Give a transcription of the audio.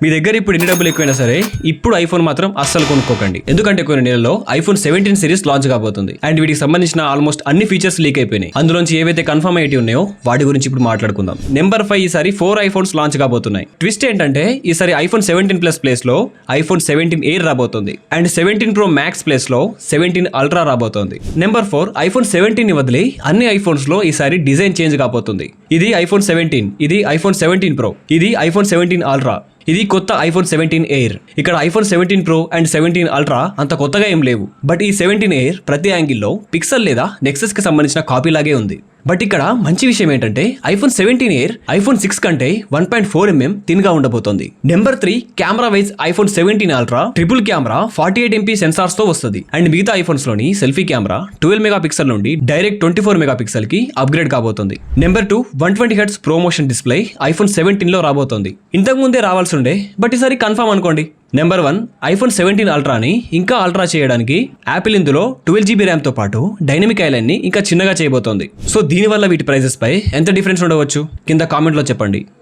మీ దగ్గర ఇప్పుడు ఎన్ని డబ్బులు ఎక్కువైనా సరే ఇప్పుడు ఐఫోన్ మాత్రం అస్సలు కొనుక్కోకండి. ఎందుకంటే కొన్ని నెలల్లో ఐఫోన్ 17 సిరీస్ లాంచ్ కాబోతుంది అండ్ వీటికి సంబంధించిన ఆల్మోస్ట్ అన్ని ఫీచర్స్ లీక్ అయిపోయినాయి. అందులోంచి ఏవైతే కన్ఫర్మ్ అయ్యి ఉన్నాయో వాటి గురించి ఇప్పుడు మాట్లాడుకుందాం. నెంబర్ 5 ఈసారి 4 ఐఫోన్స్ లాంచ్ కాబోతున్నాయి. ట్విస్ట్ ఏంటంటే ఈసారి ఐఫోన్ 17 ప్లస్ ప్లేస్ లో ఐఫోన్ 17 ఎయిర్ రాబోతుంది అండ్ 17 ప్రో మ్యాక్స్ ప్లేస్ లో 17 అల్ట్రా రాబోతోంది. నెంబర్ 4 ఐఫోన్ 17 ని వదిలి అన్ని ఐఫోన్స్ లో ఈసారి డిజైన్ చేంజ్ కాబోతుంది. ఇది ఐఫోన్ 17, ఇది ఐఫోన్ 17 ప్రో, ఇది ఐఫోన్ 17 అల్ట్రా, ఇది కొత్త ఐఫోన్ 17 ఎయిర్. ఇక్కడ ఐఫోన్ 17 ప్రో అండ్ 17 అల్ట్రా అంత కొత్తగా ఏం లేవు. బట్ ఈ 17 ఎయిర్ ప్రతి యాంగిల్లో పిక్సెల్ లేదా నెక్సస్ కి సంబంధించిన కాపీ లాగే ఉంది. బట్ ఇక్కడ మంచి విషయం ఏంటంటే ఐఫోన్ 17 ఎయిర్ ఐఫోన్ 6 కంటే 1.4mm థిన్ గా ఉండబోతోంది. Number 3 camera wise iPhone 17 ultra triple camera 48MP sensors తో వస్తుంది అండ్ మిగతా ఐఫోన్స్ లోని సెల్ఫీ కెమెరా 12 మెగాపిక్సెల్ నుండి డైరెక్ట్ 24 మెగాపిక్సెల్ కి అప్గ్రేడ్ కాబోతుంది. నెంబర్ 2 120Hz ప్రోమోషన్ డిస్ప్లే ఐఫోన్ 17 లో రాబోతోంది. ఇంతకు ముందే రావాల్సి ఉండే బట్ ఈసారి కన్ఫర్మ్ అనుకోండి. నెంబర్ 1 ఐఫోన్ 17 అల్ట్రాని ఇంకా అల్ట్రా చేయడానికి యాపిల్ ఇందులో 12GB ర్యామ్ తో పాటు డైనమిక్ ఐలాండ్ ని ఇంకా చిన్నగా చేయబోతోంది. సో దీనివల్ల వీటి ప్రైజెస్ పై ఎంత డిఫరెన్స్ ఉండవచ్చు కింద కామెంట్ లో చెప్పండి.